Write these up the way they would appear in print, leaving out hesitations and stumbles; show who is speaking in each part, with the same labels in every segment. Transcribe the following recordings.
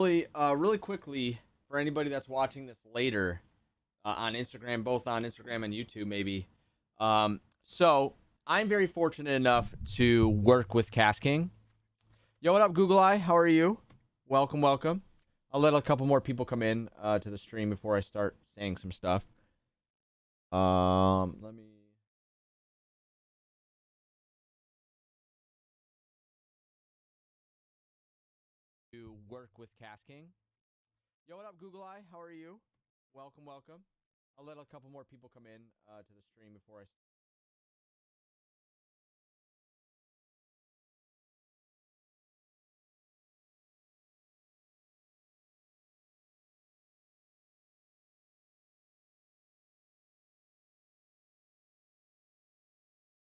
Speaker 1: Really quickly, for anybody that's watching this later on Instagram, both on Instagram and YouTube, maybe. So I'm very fortunate enough to work with KastKing. Yo, what up, Google Eye? How are you? Welcome, welcome. I'll let a couple more people come in to the stream before I start saying some stuff. Let me. To work with KastKing. Yo, what up, Google Eye? How are you? Welcome, welcome. I'll let a couple more people come in to the stream before I.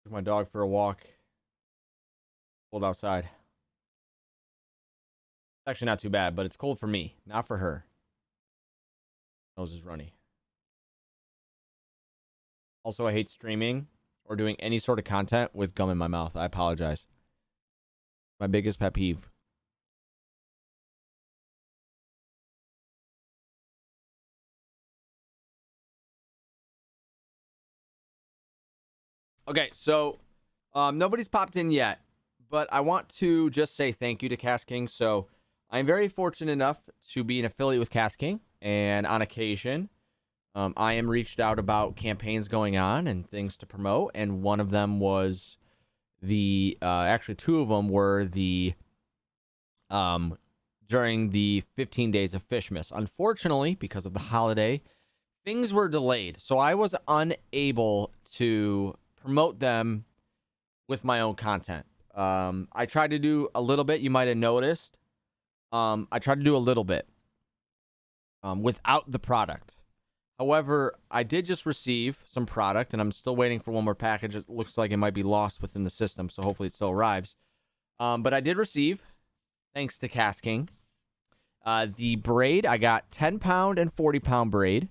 Speaker 1: Took my dog for a walk. Cold outside. It's actually not too bad, but it's cold for me, not for her. Nose is runny. Also, I hate streaming or doing any sort of content with gum in my mouth. I apologize. My biggest pet peeve. Okay, so nobody's popped in yet, but I want to just say thank you to KastKing. So I'm very fortunate enough to be an affiliate with KastKing, and on occasion, I am reached out about campaigns going on and things to promote, and one of them was actually two of them were during the 15 days of Fishmas. Unfortunately, because of the holiday, things were delayed, so I was unable to promote them with my own content. I tried to do a little bit. You might have noticed. I tried to do a little bit without the product. However, I did just receive some product, and I'm still waiting for one more package. It looks like it might be lost within the system, so hopefully it still arrives. But I did receive, thanks to KastKing, the braid. I got 10-pound and 40-pound braid,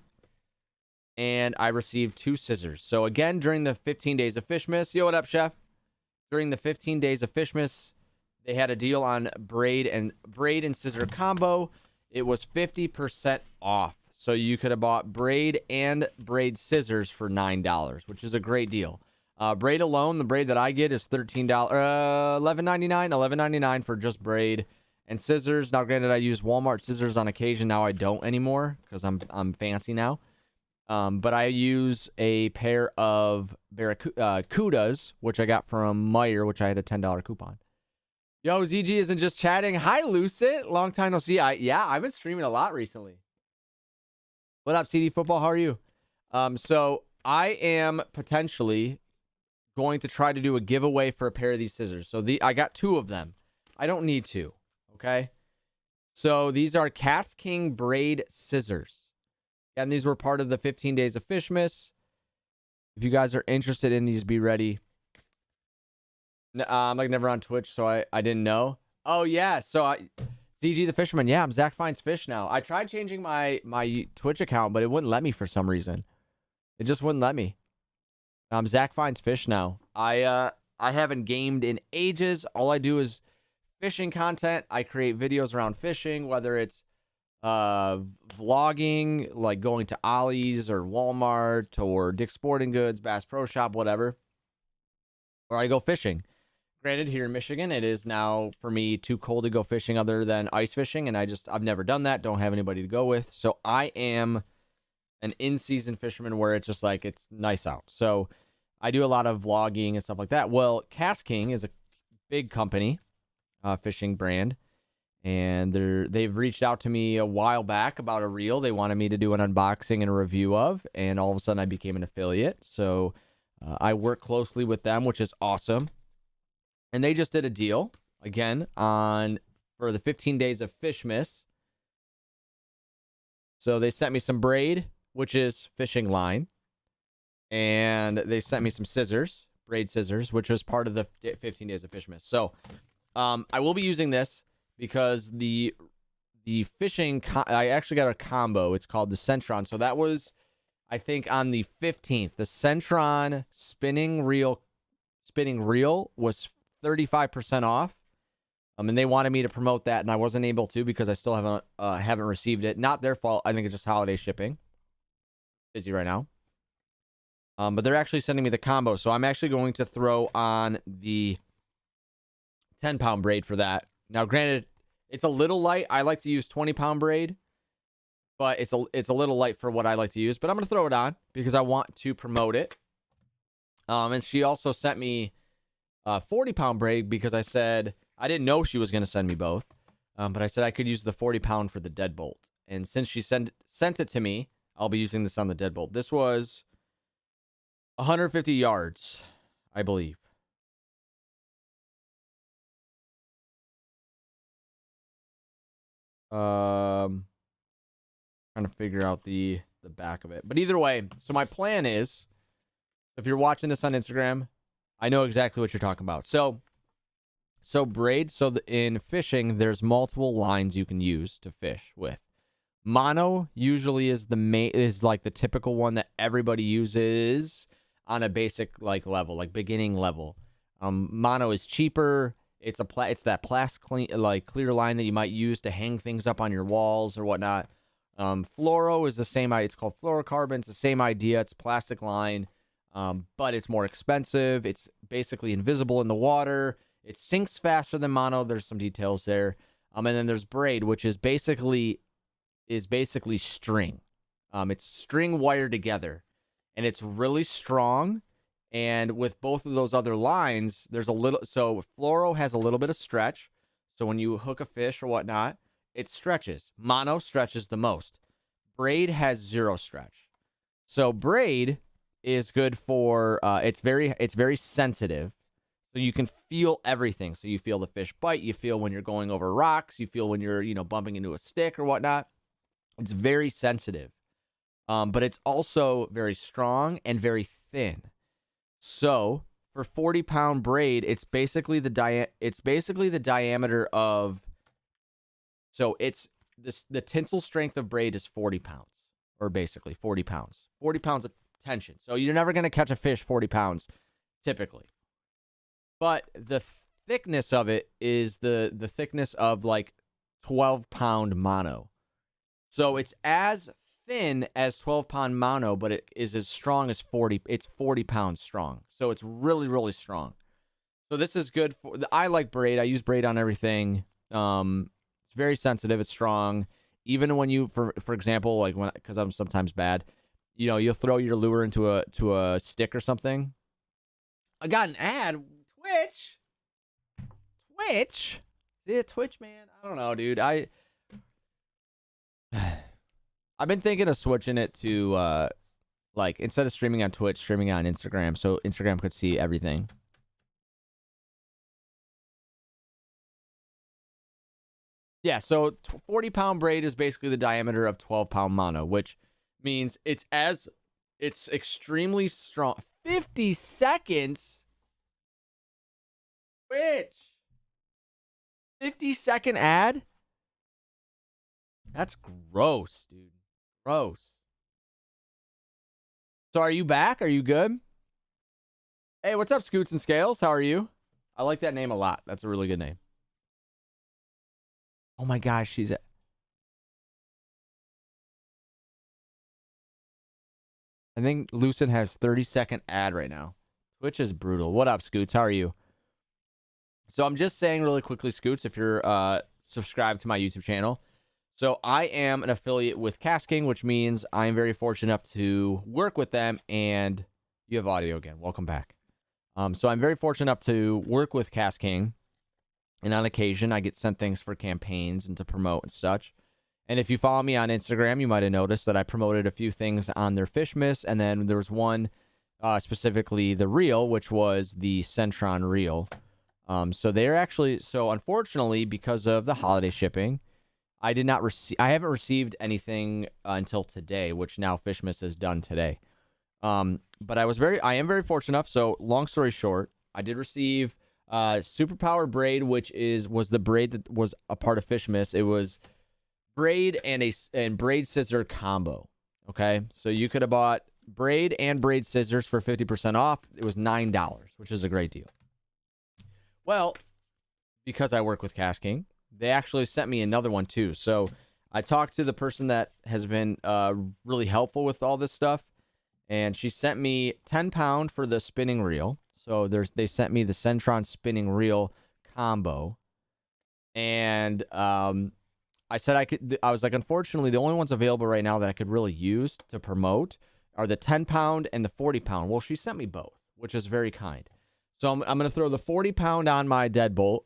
Speaker 1: and I received 2 scissors. So again, during the 15 days of Fishmas, yo, what up, chef? During the 15 days of Fishmas, they had a deal on braid and scissor combo. It was 50% off. So you could have bought braid and braid scissors for $9, which is a great deal. Braid alone, the braid that I get is $13, $11.99 for just braid and scissors. Now, granted, I use Walmart scissors on occasion. Now I don't anymore because I'm fancy now. But I use a pair of Barracudas, which I got from Meyer, which I had a $10 coupon. Yo, ZG isn't just chatting. Hi, Lucid. Long time no see. I've been streaming a lot recently. What up, CD Football? How are you? So I am potentially going to try to do a giveaway for a pair of these scissors. So I got 2 of them. I don't need 2. Okay. So these are KastKing braid scissors. And these were part of the 15 days of Fishmas. If you guys are interested in these, be ready. I'm like never on Twitch, so I didn't know. Oh, yeah. So ZG the Fisherman. Yeah, I'm Zach Finds Fish now. I tried changing my Twitch account, but it wouldn't let me for some reason. It just wouldn't let me. Zach Finds Fish now. I haven't gamed in ages. All I do is fishing content. I create videos around fishing, whether it's vlogging, like going to Ollie's or Walmart or Dick's Sporting Goods, Bass Pro Shop, whatever. Or I go fishing. Granted, here in Michigan, it is now for me too cold to go fishing other than ice fishing, and I've never done that. Don't have anybody to go with. So I am an in-season fisherman where it's just like it's nice out. So I do a lot of vlogging and stuff like that. Well, KastKing is a big company, fishing brand, and they've reached out to me a while back about a reel they wanted me to do an unboxing and a review of, and all of a sudden I became an affiliate. So I work closely with them, which is awesome. And they just did a deal again for the 15 days of Fishmas. So they sent me some braid, which is fishing line, and they sent me some scissors, braid scissors, which was part of the 15 days of Fishmas. So I will be using this because the fishing I actually got a combo. It's called the Centron. So that was, I think, on the 15th. The Centron spinning reel was 35% off. And they wanted me to promote that, and I wasn't able to because I still haven't received it. Not their fault. I think it's just holiday shipping. Busy right now. But they're actually sending me the combo, so I'm actually going to throw on the 10-pound braid for that. Now, granted, it's a little light. I like to use 20-pound braid, but it's a little light for what I like to use. But I'm going to throw it on because I want to promote it. And she also sent me 40-pound braid because I said I didn't know she was going to send me both. But I said I could use the 40-pound for the deadbolt. And since she sent it to me, I'll be using this on the deadbolt. This was 150 yards, I believe. Trying to figure out the back of it. But either way, so my plan is, if you're watching this on Instagram, I know exactly what you're talking about. So braid, in fishing, there's multiple lines you can use to fish with. Mono usually is like the typical one that everybody uses on a basic level, like beginning level. Mono is cheaper. It's that clear line that you might use to hang things up on your walls or whatnot. Fluoro is the same. It's called fluorocarbon. It's the same idea. It's plastic line, but it's more expensive. It's basically invisible in the water. It sinks faster than mono. There's some details there. And then there's braid, which is basically string. It's string wired together, and it's really strong. And with both of those other lines, there's so fluoro has a little bit of stretch. So when you hook a fish or whatnot, it stretches. Mono stretches the most. Braid has zero stretch. So braid is good for, it's very sensitive. So you can feel everything. So you feel the fish bite. You feel when you're going over rocks. You feel when you're, bumping into a stick or whatnot. It's very sensitive. But it's also very strong and very thin. So for 40-pound braid, it's basically the diameter of. So it's the tensile strength of braid is 40 pounds, or basically 40 pounds. 40 pounds of tension. So you're never going to catch a fish 40 pounds, typically. But the thickness of it is the thickness of 12-pound mono. So it's as thin as 12-pound mono, but it is as strong as 40. It's 40 pounds strong. So it's really, really strong. So this is good for. I like braid. I use braid on everything. It's very sensitive. It's strong. Even when you, for example, because I'm sometimes bad, you'll throw your lure into a stick or something. I got an ad. Twitch. Yeah, Twitch, man. I don't know, dude. I've been thinking of switching it to instead of streaming on Twitch, streaming on Instagram, so Instagram could see everything. Yeah, so 40-pound braid is basically the diameter of 12-pound mono, which means it's extremely strong. 50 seconds? Which? 50-second ad? That's gross, dude. Gross. So are you back? Are you good? Hey, what's up, Scoots and Scales? How are you? I like that name a lot. That's a really good name. Oh my gosh, she's I think Lucid has 30-second ad right now. Twitch is brutal. What up, Scoots? How are you? So I'm just saying really quickly, Scoots, if you're subscribed to my YouTube channel. So I am an affiliate with KastKing, which means I'm very fortunate enough to work with them. And you have audio again. Welcome back. So I'm very fortunate enough to work with KastKing. And on occasion, I get sent things for campaigns and to promote and such. And if you follow me on Instagram, you might have noticed that I promoted a few things on their fish miss. And then there was one, specifically the reel, which was the Centron reel. So they're actually, unfortunately, because of the holiday shipping, I haven't received anything until today, which now Fish Miss has done today. But I am very fortunate enough. So long story short, I did receive Superpower Braid, which was the braid that was a part of Fish Miss. It was braid and braid scissor combo. Okay, so you could have bought braid and braid scissors for 50% off. It was $9, which is a great deal. Well, because I work with KastKing, they actually sent me another one too. So I talked to the person that has been really helpful with all this stuff, and she sent me 10-pound for the spinning reel. So they sent me the Centron spinning reel combo, and I said I was like, unfortunately, the only ones available right now that I could really use to promote are the 10-pound and the 40-pound. Well, she sent me both, which is very kind. So I'm going to throw the 40-pound on my deadbolt,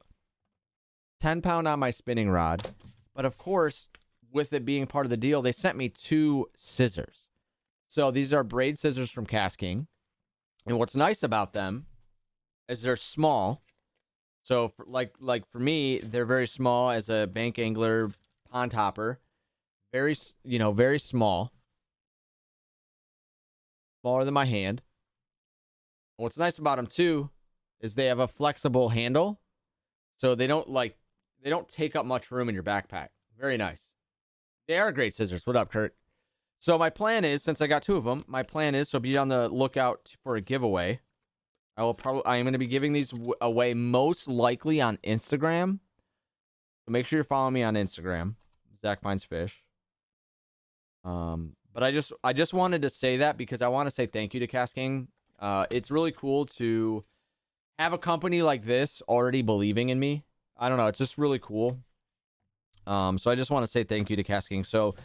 Speaker 1: 10-pound on my spinning rod. But of course, with it being part of the deal, they sent me 2 scissors. So these are Braid scissors from KastKing. And what's nice about them is they're small. So for me, they're very small as a bank angler, pond hopper. Very small. Smaller than my hand. And what's nice about them too is they have a flexible handle. So they don't take up much room in your backpack. Very nice. They are great scissors. What up, Kurt? So my plan is, since I got 2 of them, so be on the lookout for a giveaway. I am going to be giving these away most likely on Instagram. So make sure you're following me on Instagram, Zach Finds Fish. But I just wanted to say that because I want to say thank you to KastKing. It's really cool to have a company like this already believing in me. I don't know. It's just really cool. So I just want to say thank you to KastKing. So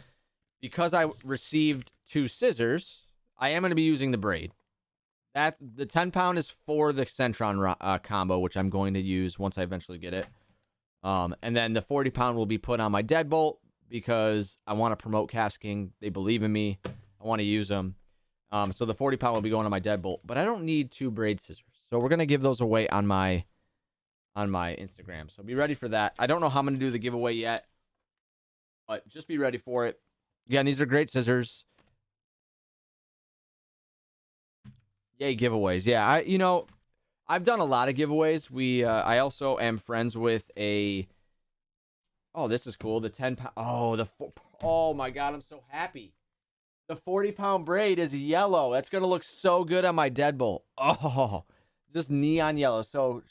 Speaker 1: because I received 2 scissors, I am going to be using the Braid. The 10-pound is for the Centron combo, which I'm going to use once I eventually get it. And then the 40-pound will be put on my deadbolt because I want to promote KastKing. They believe in me. I want to use them. So the 40-pound will be going on my deadbolt, but I don't need 2 Braid scissors. So we're going to give those away on my Instagram. So be ready for that. I don't know how I'm going to do the giveaway yet, but just be ready for it. Again, these are great scissors. Yay, giveaways. Yeah, I've done a lot of giveaways. I also am friends with oh, this is cool. The 10-pound. Oh my God, I'm so happy. The 40-pound Braid is yellow. That's going to look so good on my deadbolt. Oh, just neon yellow. So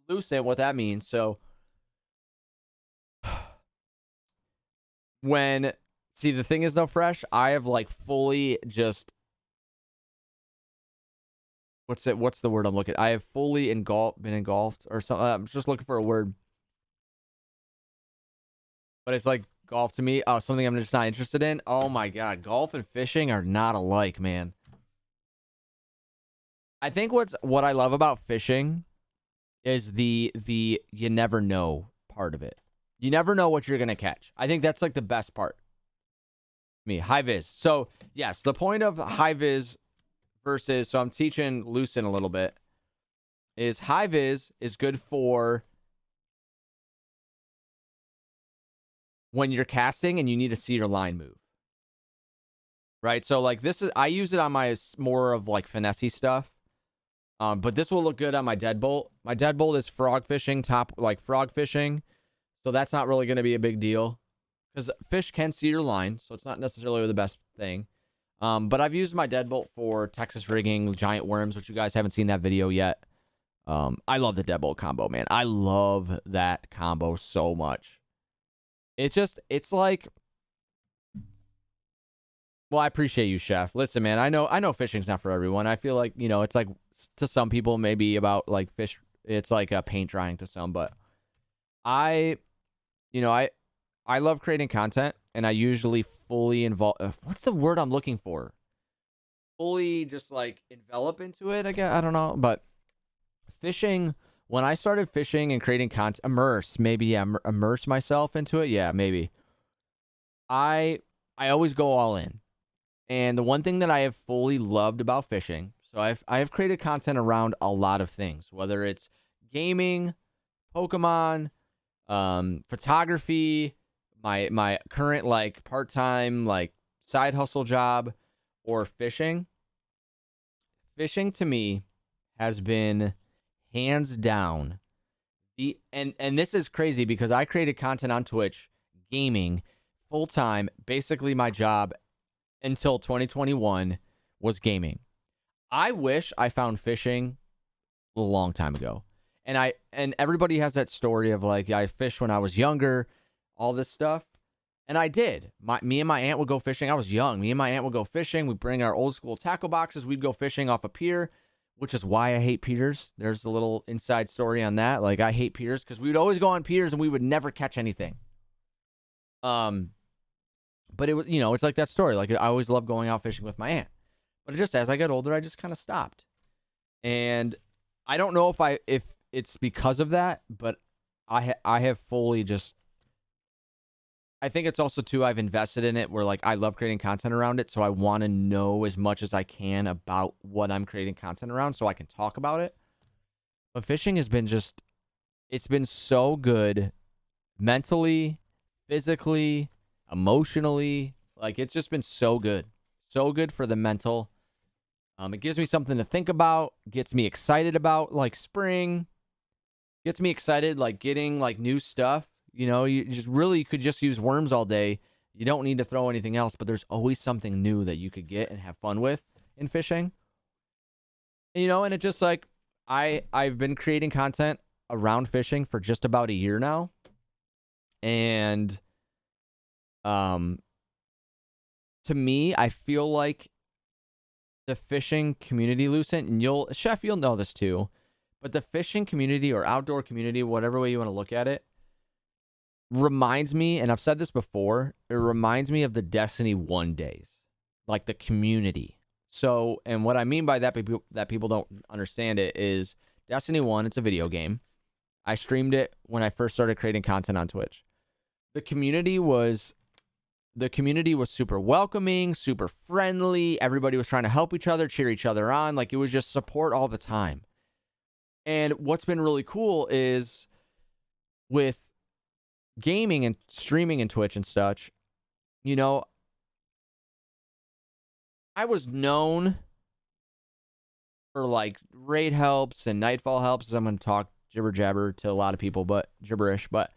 Speaker 1: lucid what that means. So see, the thing is though, Fresh, I have fully just, what's the word I'm looking at? I have fully been engulfed or something. I'm just looking for a word. But it's like golf to me. Oh, something I'm just not interested in. Oh my God. Golf and fishing are not alike, man. I think what I love about fishing is the you never know part of it. You never know what you're going to catch. I think that's the best part. High vis. So yes, the point of high vis versus, so I'm teaching Lucen a little bit, is high vis is good for when you're casting and you need to see your line move. Right? So I use it on my more of finesse stuff. But this will look good on my deadbolt. My deadbolt is frog fishing, frog fishing. So that's not really going to be a big deal because fish can see your line. So it's not necessarily the best thing. But I've used my deadbolt for Texas rigging, giant worms, which you guys haven't seen that video yet. I love the deadbolt combo, man. I love that combo so much. It's like, well, I appreciate you, Chef. Listen, man, I know fishing's not for everyone. I feel like, it's like to some people maybe about fish, it's like a paint drying to some, but I love creating content and I usually fully involve, what's the word I'm looking for? Fully just envelop into it, I guess. I don't know, but fishing, when I started fishing and creating content, immerse myself into it. Yeah, maybe. I always go all in. And the one thing that I have fully loved about fishing, so I have created content around a lot of things, whether it's gaming, Pokemon, photography, my current part-time side hustle job, or fishing. Fishing to me has been hands down and this is crazy because I created content on Twitch, gaming, full-time. Basically my job until 2021 was gaming. I wish I found fishing a long time ago. And everybody has that story of like, I fished when I was younger, all this stuff. And I did. Me and my aunt would go fishing. I was young. Me and my aunt would go fishing. We'd bring our old school tackle boxes. We'd go fishing off a pier, which is why I hate piers. There's a little inside story on that. Like, I hate piers because we would always go on piers and we would never catch anything. But it was, it's like that story. Like, I always loved going out fishing with my aunt. But just as I got older, I just kind of stopped. And I don't know if it's because of that, but I have fully just, I think it's also too, I've invested in it where like I love creating content around it. So I want to know as much as I can about what I'm creating content around so I can talk about it. But fishing has been it's been so good mentally, physically, emotionally. Like, it's just been so good. So good for the mental. It gives me something to think about, gets me excited about like spring, gets me excited like getting like new stuff. You could just use worms all day. You don't need to throw anything else, but there's always something new that you could get and have fun with in fishing. And it just like, I've been creating content around fishing for just about a year now. And, to me, I feel like the fishing community, Lucent, and Chef, you'll know this too, but the fishing community or outdoor community, whatever way you want to look at it, reminds me, and I've said this before, it reminds me of the Destiny 1 days, like the community. So, and what I mean by that, that people don't understand it, is Destiny 1, it's a video game. I streamed it when I first started creating content on Twitch. The community was super welcoming, super friendly. Everybody was trying to help each other, cheer each other on. Like, it was just support all the time. And what's been really cool is with gaming and streaming and Twitch and such, I was known for like raid helps and nightfall helps. I'm going to talk jibber jabber to a lot of people, but gibberish. But,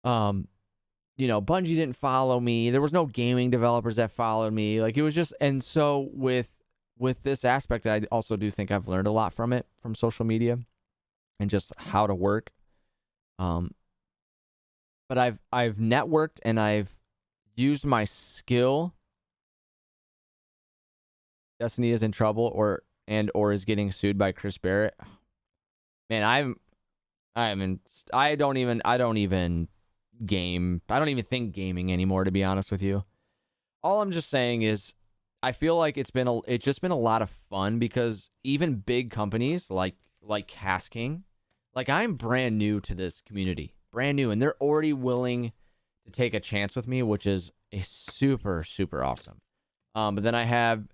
Speaker 1: Bungie didn't follow me. There was no gaming developers that followed me. Like, it was just, and so with this aspect, I also do think I've learned a lot from it, from social media and just how to work. But I've networked and I've used my skill. Destiny is in trouble or is getting sued by Chris Barrett. Man, I don't even think gaming anymore, to be honest with you. All I'm just saying is I feel like it's just been a lot of fun because even big companies like KastKing, like, I'm brand new to this community. Brand new, and they're already willing to take a chance with me, which is super, super awesome. But then I have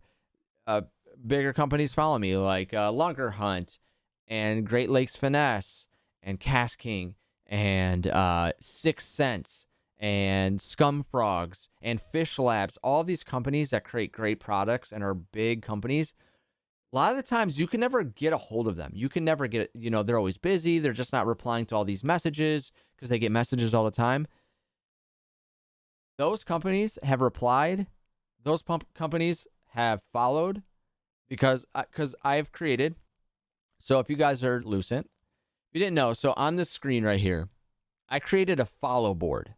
Speaker 1: bigger companies follow me, like Lunker Hunt and Great Lakes Finesse and KastKing and Sixth Sense and Scum Frogs and Fish Labs. All these companies that create great products and are big companies. A lot of the times you can never get a hold of them. You can never get, they're always busy. They're just not replying to all these messages because they get messages all the time. Those companies have replied. Those companies have followed because I've created. So if you guys are Lucent, if you didn't know, so on this screen right here, I created a follow board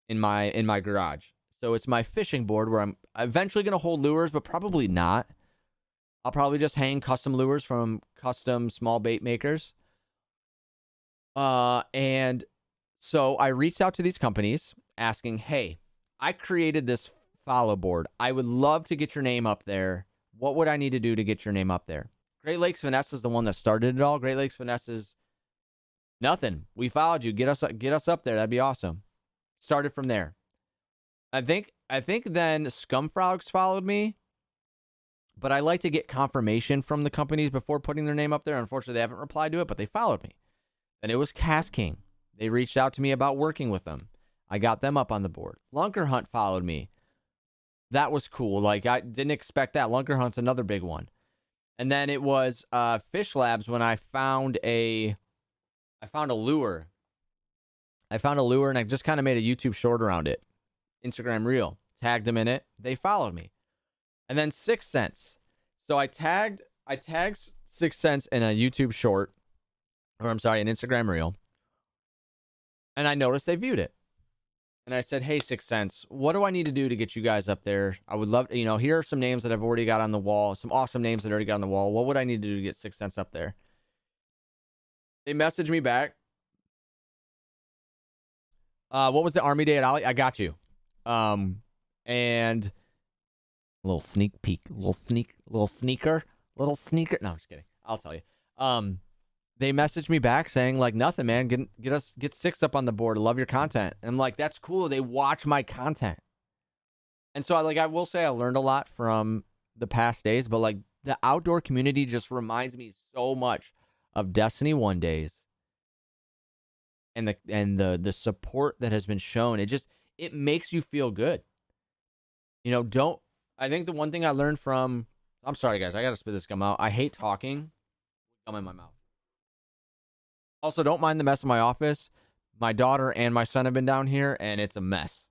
Speaker 1: in my garage. So it's my fishing board where I'm eventually going to hold lures, but probably not. I'll probably just hang custom lures from custom small bait makers. And so I reached out to these companies asking, hey, I created this follow board. I would love to get your name up there. What would I need to do to get your name up there? Great Lakes Finesse is the one that started it all. Great Lakes Finesse is nothing. We followed you. Get us up there. That'd be awesome. Started from there. I think then Scum Frogs followed me. But I like to get confirmation from the companies before putting their name up there. Unfortunately, they haven't replied to it, but they followed me. And it was KastKing. They reached out to me about working with them. I got them up on the board. Lunker Hunt followed me. That was cool. Like, I didn't expect that. Lunker Hunt's another big one. And then it was Fish Labs when I found a lure. I found a lure and I just kind of made a YouTube short around it. Instagram reel. Tagged them in it. They followed me. And then Sixth Sense. So I tagged Sixth Sense in a YouTube short. or I'm sorry, an Instagram reel. And I noticed they viewed it. And I said, hey, 6 Cents, what do I need to do to get you guys up there? I would love to, here are some names that I've already got on the wall, some awesome names that I already got on the wall. What would I need to do to get 6 Cents up there? They messaged me back. What was the Army Day at Ollie? I got you. And a little sneak peek, little sneaker. No, I'm just kidding. I'll tell you. They messaged me back saying like, nothing, man. Get 6 up on the board. I love your content. And I'm like, that's cool. They watch my content. And so I will say I learned a lot from the past days, but like the outdoor community just reminds me so much of Destiny 1 days and the support that has been shown. It makes you feel good. I think the one thing I learned from, I'm sorry guys, I got to spit this gum out. I hate talking. Gum in my mouth. Also, don't mind the mess in my office. My daughter and my son have been down here, and it's a mess.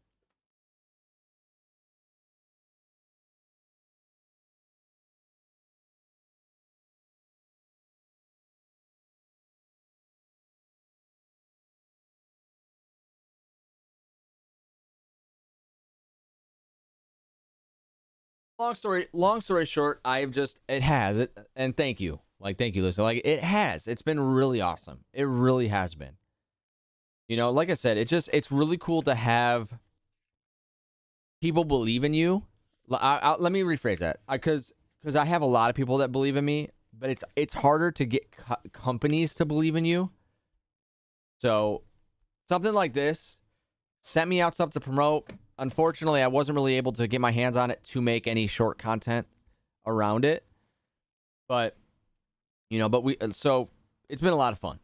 Speaker 1: Long story short, and thank you. Thank you, Lisa. It's been really awesome. It really has been. Like I said, it's really cool to have people believe in you. Let me rephrase that. Because I have a lot of people that believe in me, but it's harder to get companies to believe in you. So something like this sent me out stuff to promote. Unfortunately, I wasn't really able to get my hands on it to make any short content around it. But so it's been a lot of fun.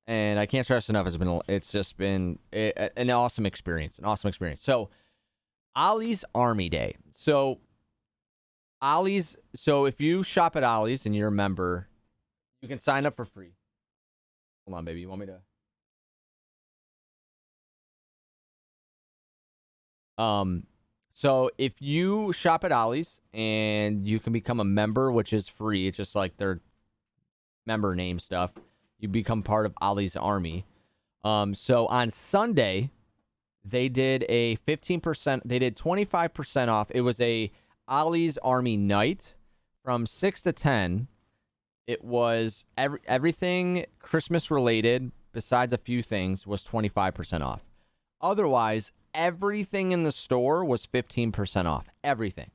Speaker 1: And I can't stress enough, it's just been an awesome experience. So Ollie's Army Day. So if you shop at Ollie's and you're a member, you can sign up for free. Hold on, baby. You want me to? So if you shop at Ollie's and you can become a member, which is free, it's just like their member name stuff, you become part of Ollie's Army. So on Sunday, they did a 15%, they did 25% off. It was a Ollie's Army night from 6 to 10. It was everything Christmas related, besides a few things, was 25% off. Otherwise, everything in the store was 15% off. Everything.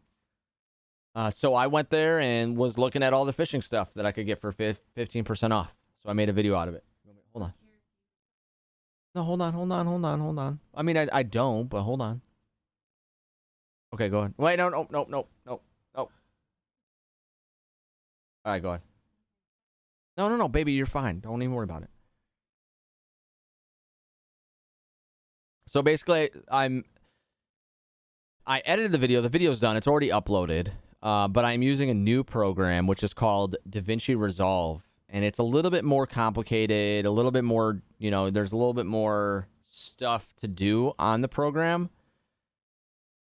Speaker 1: So I went there and was looking at all the fishing stuff that I could get for 15% off. So I made a video out of it. Hold on. No, hold on. I mean, I don't, but hold on. Okay, go ahead. Wait, no. All right, go ahead. No, baby, you're fine. Don't even worry about it. So basically, I edited the video. The video's done. It's already uploaded. But I'm using a new program, which is called DaVinci Resolve. And it's a little bit more complicated, a little bit more, there's a little bit more stuff to do on the program.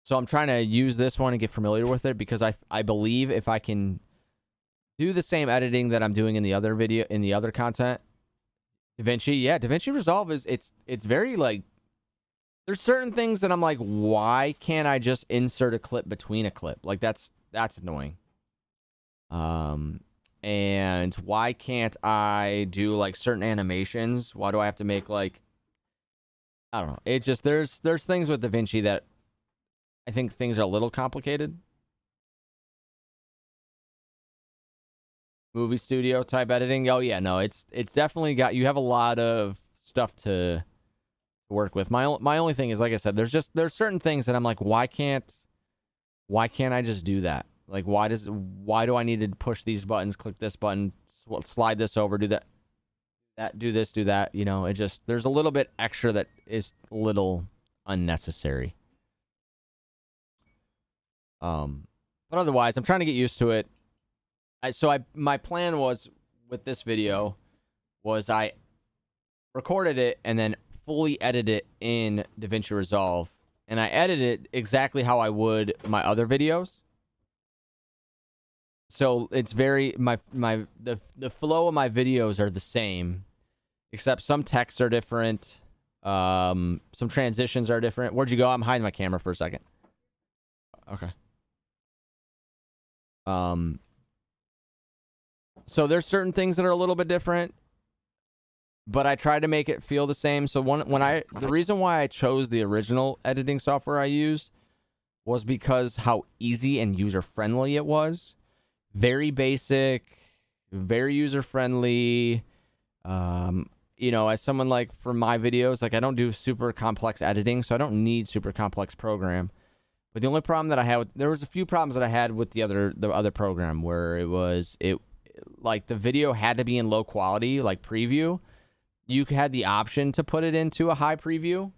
Speaker 1: So I'm trying to use this one and get familiar with it because I believe if I can do the same editing that I'm doing in the other video, in the other content, DaVinci Resolve it's very there's certain things that I'm like, why can't I just insert a clip between a clip? That's annoying. And why can't I do certain animations? Why do I have to make I don't know. It just there's things with DaVinci that I think things are a little complicated. Movie studio type editing. Oh yeah, no, it's definitely got, you have a lot of stuff to work with. My only thing is, like I said, there's certain things that I'm like, why can't I just do that? Why do I need to push these buttons, click this button, slide this over, do that, do this, do that? There's a little bit extra that is a little unnecessary. But otherwise, I'm trying to get used to it. My plan was with this video was I recorded it and then fully edited it in DaVinci Resolve, and I edited it exactly how I would my other videos. So it's very the flow of my videos are the same, except some texts are different. Some transitions are different. Where'd you go? I'm hiding my camera for a second. Okay. So there's certain things that are a little bit different, but I try to make it feel the same. So the reason why I chose the original editing software I used was because how easy and user-friendly it was. Very basic, very user-friendly. You know, as someone like for my videos, like I don't do super complex editing, so I don't need super complex program. But the only problem that I had there was a few problems that I had with the other program where it like the video had to be in low quality, like preview. You had the option to put it into a high preview.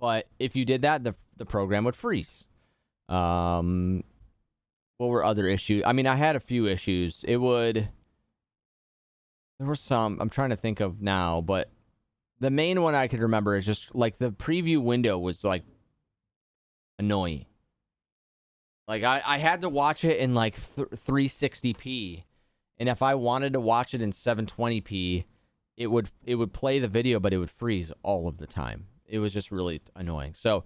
Speaker 1: But if you did that, the program would freeze. What were other issues? I mean, I had a few issues. There were some I'm trying to think of now, but the main one I could remember is just like the preview window was like annoying. Like I had to watch it in like 360p, and if I wanted to watch it in 720p, it would play the video, but it would freeze all of the time. It was just really annoying. So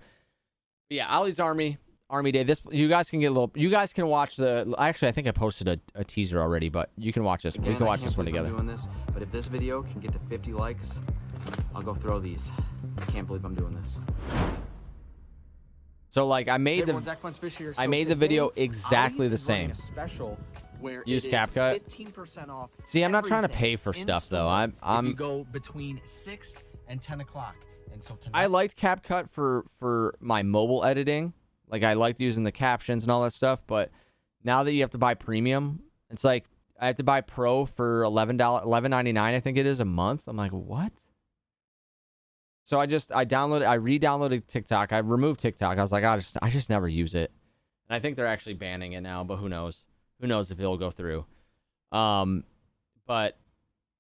Speaker 1: yeah, Ollie's Army Day. This you guys can watch the. Actually, I think I posted a teaser already, but you can watch this. We can watch this one together.
Speaker 2: I'm doing this, but if this video can get to 50 likes, I'll go throw these. I can't believe I'm doing this.
Speaker 1: So like I made the video exactly the same. Use CapCut.
Speaker 2: 15% off.
Speaker 1: See, I'm not trying to pay for stuff though. I'm
Speaker 2: if you go between 6 and 10 o'clock. And so tonight,
Speaker 1: I liked CapCut for my mobile editing. Like I liked using the captions and all that stuff, but now that you have to buy premium, it's like I have to buy Pro for $11.99, I think it is, a month. I'm like, what? So I re-downloaded TikTok. I removed TikTok. I was like, I just never use it. And I think they're actually banning it now, but who knows? Who knows if it'll go through? But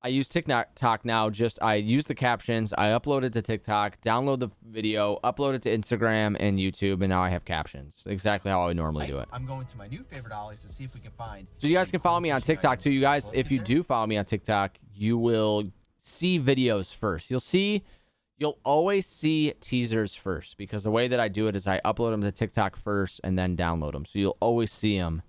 Speaker 1: I use TikTok now. I use the captions. I upload it to TikTok, download the video, upload it to Instagram and YouTube, and now I have captions. Exactly how I would normally do it.
Speaker 2: I'm going to my new favorite Ollies to see if we can find.
Speaker 1: So you guys can follow me on TikTok too. You guys, if you do follow me on TikTok, you will see videos first. You'll always see teasers first because the way that I do it is I upload them to TikTok first and then download them. So you'll always see them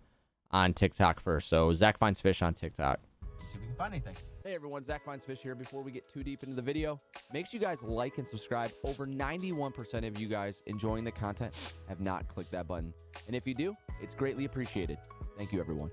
Speaker 1: on TikTok first. So Zach Finds Fish on TikTok.
Speaker 2: Let's see if we can find anything.
Speaker 1: Hey everyone, Zach Finds Fish here. Before we get too deep into the video, make sure you guys like and subscribe. Over 91% of you guys enjoying the content have not clicked that button. And if you do, it's greatly appreciated. Thank you, everyone.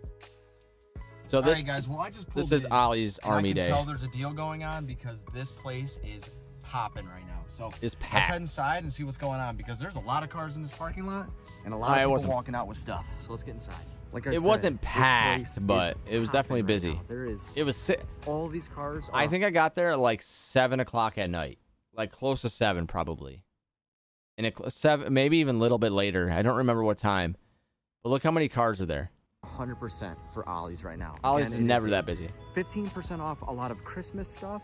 Speaker 1: So
Speaker 2: all right, guys. Well, I just pulled
Speaker 1: this is Ollie's Army Day.
Speaker 2: I can tell there's a deal going on because this place is popping right now. So
Speaker 1: it's packed.
Speaker 2: Let's head inside and see what's going on because there's a lot of cars in this parking lot and a lot of people walking out with stuff. So let's get inside. Like I said,
Speaker 1: wasn't packed, but it was definitely busy.
Speaker 2: Right there is.
Speaker 1: It was.
Speaker 2: All these cars.
Speaker 1: I think I got there at like 7 o'clock at night, like close to 7 probably, and 7 maybe even a little bit later. I don't remember what time, but look how many cars are there.
Speaker 2: 100% for Ollie's right now.
Speaker 1: Ollie's is never that busy.
Speaker 2: 15% off a lot of Christmas stuff,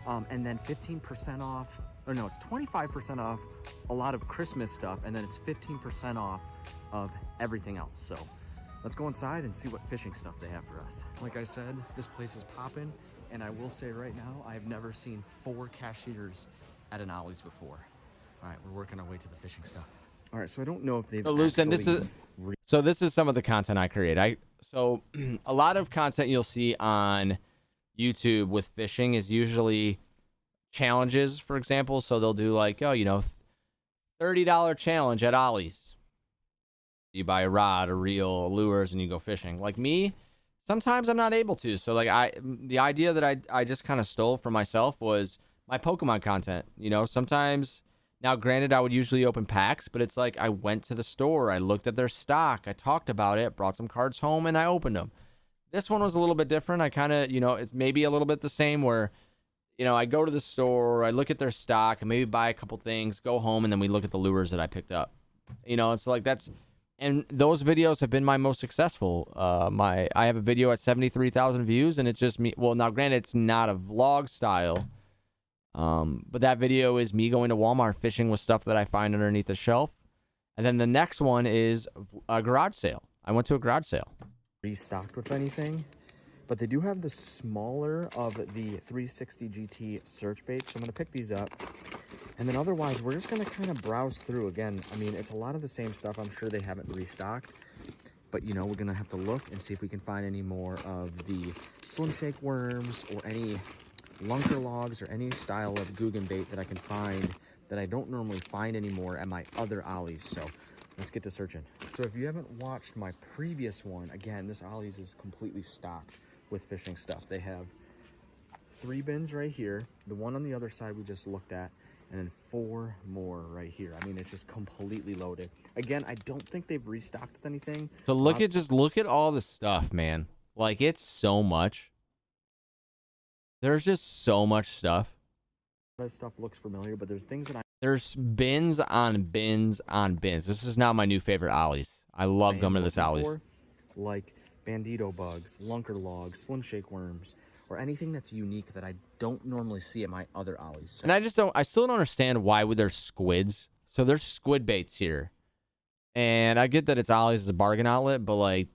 Speaker 2: and then 15% off. Or no, it's 25% off a lot of Christmas stuff, and then it's 15% off of everything else. So let's go inside and see what fishing stuff they have for us. Like I said, this place is popping, and I will say right now, I have never seen 4 cashiers at an Ollie's before. All right, we're working our way to the fishing stuff. All right, so I don't know if they've
Speaker 1: this is some of the content I create. So a lot of content you'll see on YouTube with fishing is usually challenges, for example. So they'll do like, $30 challenge at Ollie's. You buy a rod, a reel, lures, and you go fishing. Like me, sometimes I'm not able to. So like the idea that I just kind of stole for myself was my Pokemon content. Sometimes, now granted, I would usually open packs, but it's like I went to the store, I looked at their stock, I talked about it, brought some cards home, and I opened them. This one was a little bit different. I kind of, it's maybe a little bit the same where, I go to the store, I look at their stock, and maybe buy a couple things, go home, and then we look at the lures that I picked up. And so like and those videos have been my most successful. I have a video at 73,000 views, and it's just me. Well, now granted, it's not a vlog style, but that video is me going to Walmart fishing with stuff that I find underneath the shelf. And then the next one is a garage sale. I went to a garage sale.
Speaker 2: Restocked with anything, But they do have the smaller of the 360 GT search bait. So I'm going to pick these up. And then otherwise, we're just going to kind of browse through. Again, I mean, it's a lot of the same stuff. I'm sure they haven't restocked. But, you know, we're going to have to look and see if we can find any more of the Slim Shake worms or any lunker logs or any style of Guggen bait that I can find that I don't normally find anymore at my other ollies. So let's get to searching. So if you haven't watched my previous one, again, this ollies is completely stocked with fishing stuff. They have 3 bins right here, the one on the other side we just looked at, and then 4 more right here. I mean, it's just completely loaded. Again, I don't think they've restocked with anything.
Speaker 1: So look at all the stuff, man. Like, it's so much. There's just so much stuff.
Speaker 2: This stuff looks familiar, but there's things that
Speaker 1: There's bins on bins on bins. This is now my new favorite ollies. I love coming to this ollies.
Speaker 2: Like bandito bugs, lunker logs, Slim Shake worms, or anything that's unique that I don't normally see at my other ollies. So
Speaker 1: And I still don't understand why would there's squids. So there's squid baits here. And I get that it's ollies as a bargain outlet, but like,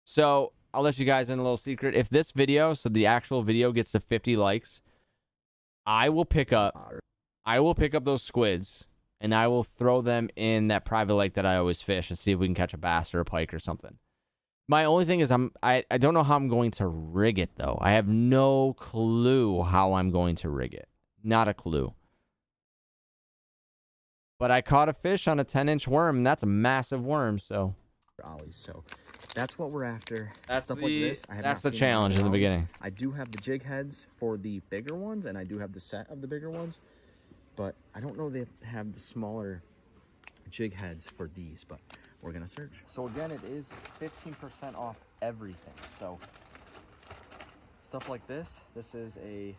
Speaker 1: so I'll let you guys in a little secret. If this video, so the actual video gets to 50 likes, I will pick up those squids and I will throw them in that private lake that I always fish and see if we can catch a bass or a pike or something. My only thing is I don't know how I'm going to rig it though. I have no clue how I'm going to rig it. Not a clue. But I caught a fish on a 10-inch worm, and that's a massive worm, so.
Speaker 2: ollies, so that's what we're after.
Speaker 1: That's
Speaker 2: stuff like this. I have
Speaker 1: that's
Speaker 2: not
Speaker 1: the
Speaker 2: seen
Speaker 1: challenge in the
Speaker 2: else.
Speaker 1: beginning.
Speaker 2: I do have the jig heads for the bigger ones, and I do have the set of the bigger ones, but I don't know they have the smaller jig heads for these, but we're gonna search. So again, it is 15% off everything. So stuff like this is a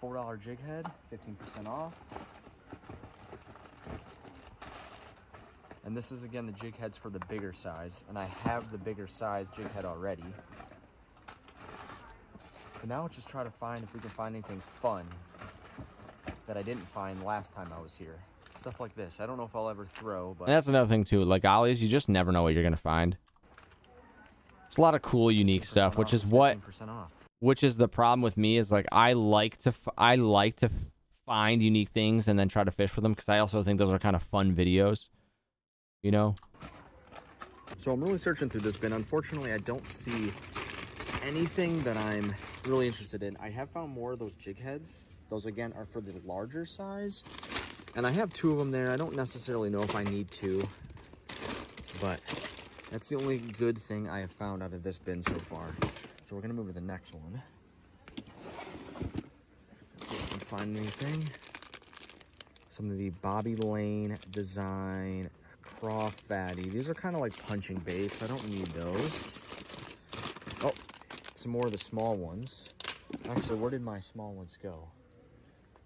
Speaker 2: $4 jig head, 15% off. And this is, again, the jig heads for the bigger size. And I have the bigger size jig head already. So now let's just try to find if we can find anything fun that I didn't find last time I was here. Stuff like this. I don't know if I'll ever throw, but...
Speaker 1: And that's another thing, too. Like, ollies, you just never know what you're going to find. It's a lot of cool, unique stuff, which is what... Which is the problem with me is, like, I like to find unique things and then try to fish for them because I also think those are kind of fun videos. You know?
Speaker 2: So I'm really searching through this bin. Unfortunately, I don't see anything that I'm really interested in. I have found more of those jig heads. Those, again, are for the larger size. And I have 2 of them there. I don't necessarily know if I need to. But that's the only good thing I have found out of this bin so far. So we're going to move to the next one. Let's see if I can find anything. Some of the Bobby Lane design... Raw fatty. These are kind of like punching baits. I don't need those. Oh, some more of the small ones. Actually, where did my small ones go?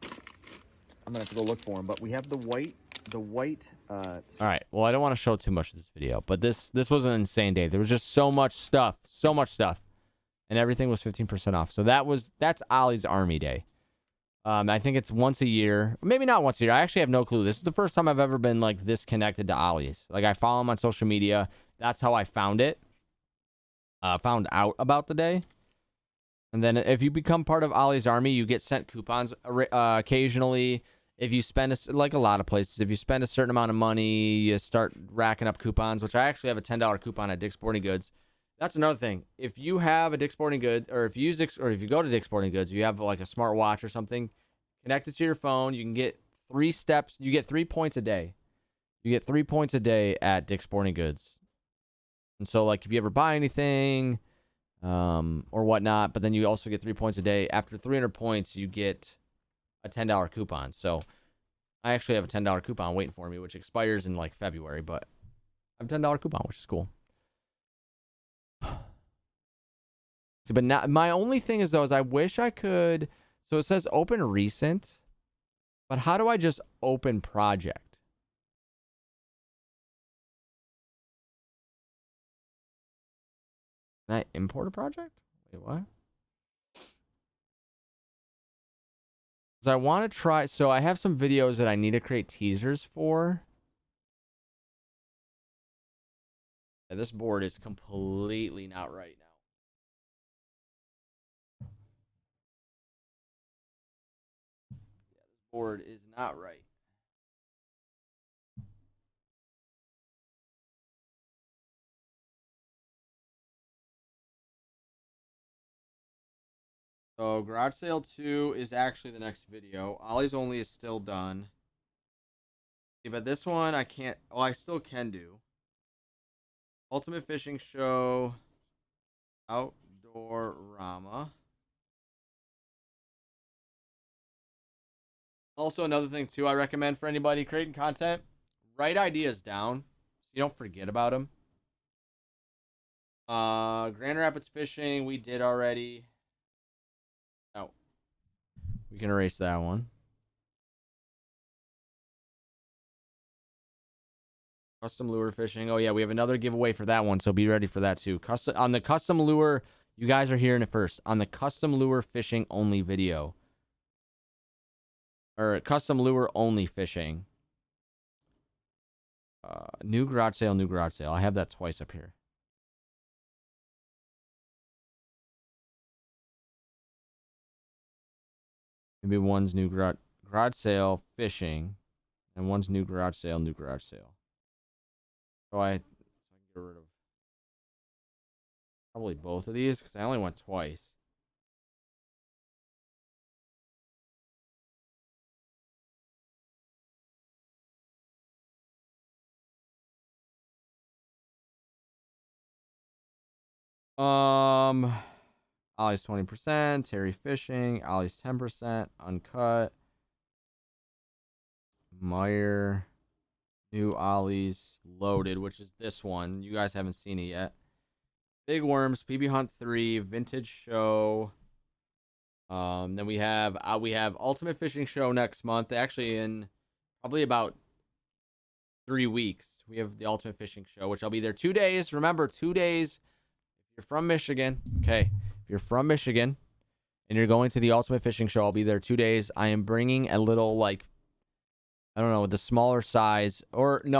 Speaker 2: I'm gonna have to go look for them. But we have the white. All
Speaker 1: right. Well, I don't want to show too much of this video, but this was an insane day. There was just so much stuff, and everything was 15% off. So that's Ollie's Army Day. I think it's once a year. Maybe not once a year. I actually have no clue. This is the first time I've ever been like this connected to ollies. Like I follow him on social media. That's how I found it. Found out about the day. And then if you become part of Ollie's Army, you get sent coupons occasionally. If you spend, like a lot of places, if you spend a certain amount of money, you start racking up coupons, which I actually have a $10 coupon at Dick's Sporting Goods. That's another thing. If you have a Dick's Sporting Goods, or if you go to Dick's Sporting Goods, you have like a smart watch or something, connect it to your phone. You can get 3 steps. You get 3 points a day. You get 3 points a day at Dick's Sporting Goods. And so, like, if you ever buy anything, or whatnot, but then you also get 3 points a day. After 300 points, you get a $10 coupon. So I actually have a $10 coupon waiting for me, which expires in like February, but I have a $10 coupon, which is cool. So, but now, my only thing is, though, is I wish I could. So it says open recent, but how do I just open project? Can I import a project? Wait, what? Because I want to try. So I have some videos that I need to create teasers for. And this board is completely not right now. keyboard is not right. So Garage Sale 2 is actually the next video. Ollie's Only is still done. Okay, but this one I can't. Oh, I still can do. Ultimate Fishing Show. Outdoor Rama. Also, another thing, too, I recommend for anybody creating content, write ideas down so you don't forget about them. Grand Rapids Fishing, we did already. Oh, we can erase that one. Custom lure fishing. Oh, yeah, we have another giveaway for that one, so be ready for that, too. On the custom lure, you guys are hearing it first. On the custom lure fishing only video. Or custom lure only fishing. New garage sale, new garage sale. I have that twice up here. Maybe one's new garage sale fishing, and one's new garage sale, new garage sale. So I can get rid of probably both of these because I only went twice. Ollie's 20%, Terry Fishing, Ollie's 10%, Uncut, Meyer, new Ollie's Loaded, which is this one. You guys haven't seen it yet. Big Worms, PB Hunt 3, Vintage Show. Then we have Ultimate Fishing Show next month. Actually, in probably about 3 weeks, we have the Ultimate Fishing Show, which I'll be there 2 days. Remember, 2 days. If you're from Michigan, okay. If you're from Michigan and you're going to the Ultimate Fishing Show, I'll be there 2 days. I am bringing a little, like, I don't know, the smaller size, or no,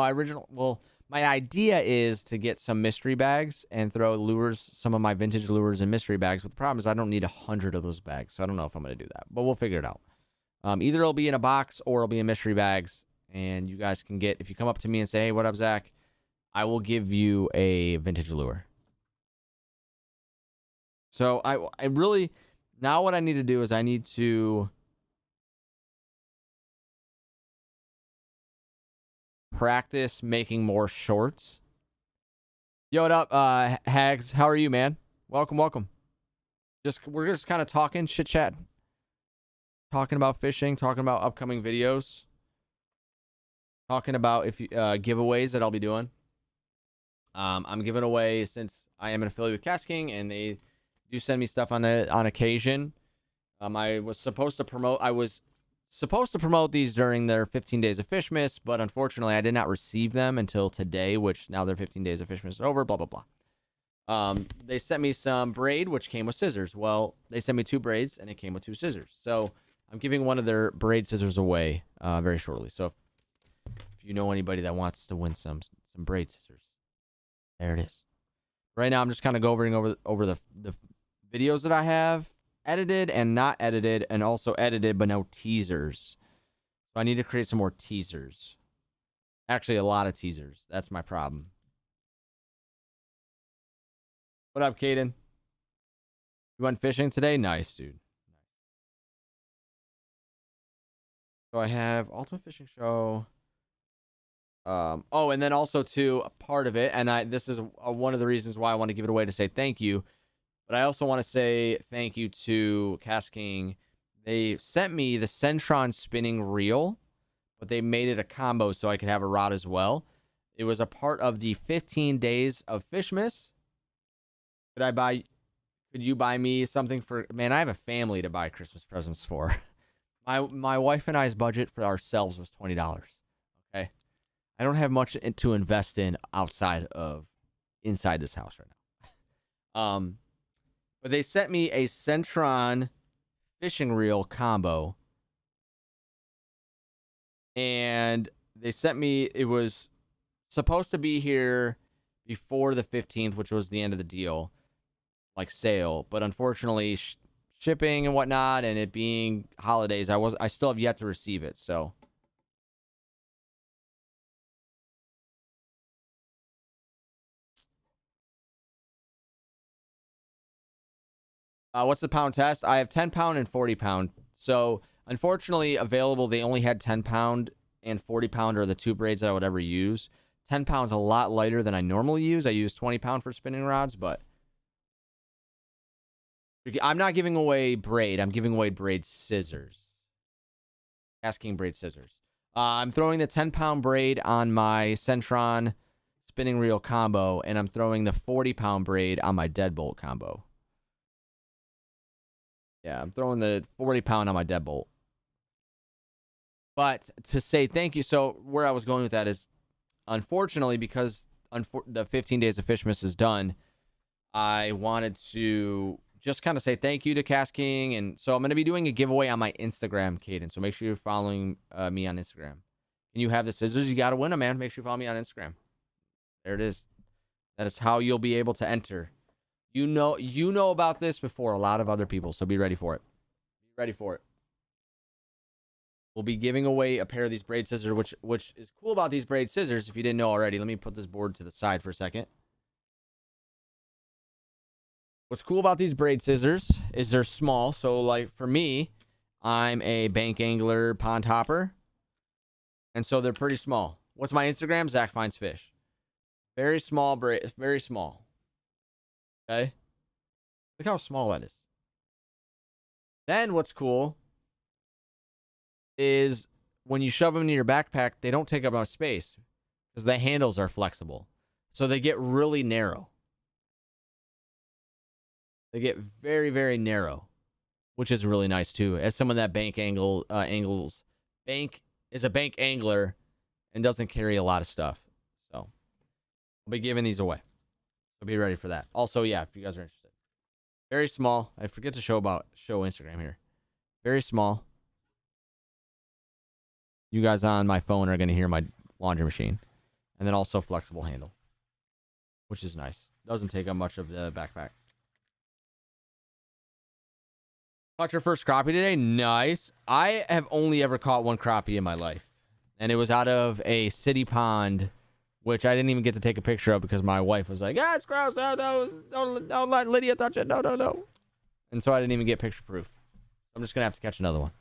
Speaker 1: well, my idea is to get some mystery bags and throw lures, some of my vintage lures in mystery bags. But the problem is I don't need 100 of those bags, so I don't know if I'm going to do that. But we'll figure it out. Either it'll be in a box or it'll be in mystery bags, and you guys can get, if you come up to me and say, hey, what up, Zach? I will give you a vintage lure. So I really, now what I need to do is I need to practice making more shorts. Yo, what up, Hags? How are you, man? Welcome. We're just kind of talking, chit chat, talking about fishing, talking about upcoming videos, talking about giveaways that I'll be doing. I'm giving away, since I am an affiliate with KastKing and they do send me stuff on occasion. I was supposed to promote these during their 15 days of Fishmas, but unfortunately I did not receive them until today, which now their 15 days of Fishmas is over, blah, blah, blah. They sent me some braid, which came with scissors. Well, they sent me 2 braids, and it came with 2 scissors. So I'm giving one of their braid scissors away very shortly. So if you know anybody that wants to win some braid scissors, there it is. Right now I'm just kind of going over the videos that I have edited and not edited, and also edited but no teasers. So I need to create some more teasers. Actually, a lot of teasers. That's my problem. What up, Caden? You went fishing today? Nice, dude. So I have Ultimate Fishing Show. Oh, and then also too, a part of it, and this is one of the reasons why I want to give it away, to say thank you. But I also want to say thank you to KastKing. They sent me the Centron spinning reel, but they made it a combo so I could have a rod as well. It was a part of the 15 days of Fishmas. Could you buy me something for, man, I have a family to buy Christmas presents for. My wife and I's budget for ourselves was $20. Okay. I don't have much to invest in inside this house right now. But they sent me a Centron fishing reel combo. And they sent me, it was supposed to be here before the 15th, which was the end of the deal, like sale. But unfortunately, shipping and whatnot, and it being holidays, I still have yet to receive it. So what's the pound test? I have 10 pound and 40 pound. So unfortunately, available, they only had 10 pound and 40 pound are the two braids that I would ever use. 10 pounds a lot lighter than I normally use. I use 20 pound for spinning rods, but I'm not giving away braid. I'm giving away braid scissors. KastKing braid scissors. I'm throwing the 10 pound braid on my Centron spinning reel combo, and I'm throwing the 40 pound braid on my deadbolt combo. Yeah, I'm throwing the 40 pound on my deadbolt. But to say thank you, so where I was going with that is, unfortunately, because the 15 days of Fishmas is done, I wanted to just kind of say thank you to KastKing. And so I'm going to be doing a giveaway on my Instagram, Caden. So make sure you're following me on Instagram. And you have the scissors, you got to win them, man. Make sure you follow me on Instagram. There it is. That is how you'll be able to enter. You know about this before a lot of other people, so be ready for it. Be ready for it. We'll be giving away a pair of these braid scissors, which is cool about these braid scissors. If you didn't know already, let me put this board to the side for a second. What's cool about these braid scissors is they're small. So, like for me, I'm a bank angler pond hopper, and so they're pretty small. What's my Instagram? Zach Finds Fish. Very small braid, very small. Okay, look how small that is. Then what's cool is when you shove them into your backpack, they don't take up much space because the handles are flexible. So they get really narrow. They get very, very narrow, which is really nice too. As someone that is a bank angler and doesn't carry a lot of stuff. So I'll be giving these away. So be ready for that. Also, yeah, if you guys are interested. Very small. I forget to show Instagram here. Very small. You guys on my phone are going to hear my laundry machine. And then also flexible handle, which is nice. Doesn't take up much of the backpack. Caught your first crappie today? Nice. I have only ever caught one crappie in my life. And it was out of a city pond, which I didn't even get to take a picture of because my wife was like, it's gross. No, don't let Lydia touch it. No. And so I didn't even get picture proof. I'm just going to have to catch another one.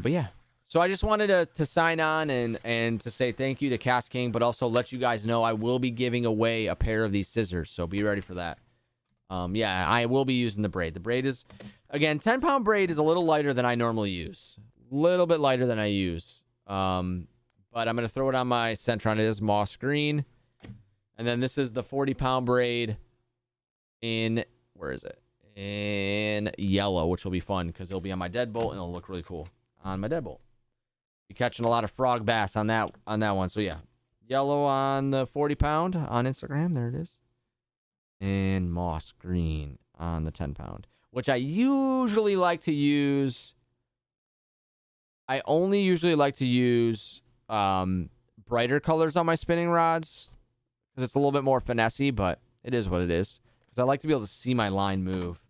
Speaker 1: But yeah. So I just wanted to sign on and to say thank you to KastKing, but also let you guys know I will be giving away a pair of these scissors. So be ready for that. Yeah, I will be using the braid. The braid is, again, 10 pound braid is a little lighter than I normally use. A little bit lighter than I use. But I'm going to throw it on my Centron. It is moss green. And then this is the 40 pound braid in, where is it? In yellow, which will be fun because it'll be on my deadbolt and it'll look really cool on my deadbolt. You're catching a lot of frog bass on that one. So yeah, yellow on the 40 pound on Instagram. There it is. And moss green on the 10 pound, which I usually like to use. I only usually like to use brighter colors on my spinning rods because it's a little bit more finessey, but it is what it is. Because I like to be able to see my line move.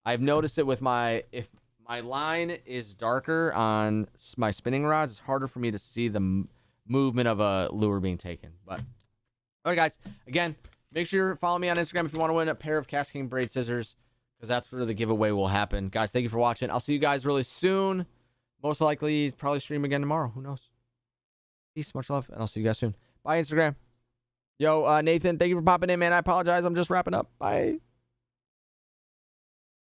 Speaker 1: I've noticed it with if my line is darker on my spinning rods, it's harder for me to see the movement of a lure being taken. But all right, guys, again, make sure you follow me on Instagram if you want to win a pair of KastKing braid scissors, because that's where the giveaway will happen. Guys, thank you for watching. I'll see you guys really soon. Most likely, probably stream again tomorrow. Who knows? Peace, much love, and I'll see you guys soon. Bye, Instagram. Yo, Nathan, thank you for popping in, man. I apologize. I'm just wrapping up. Bye.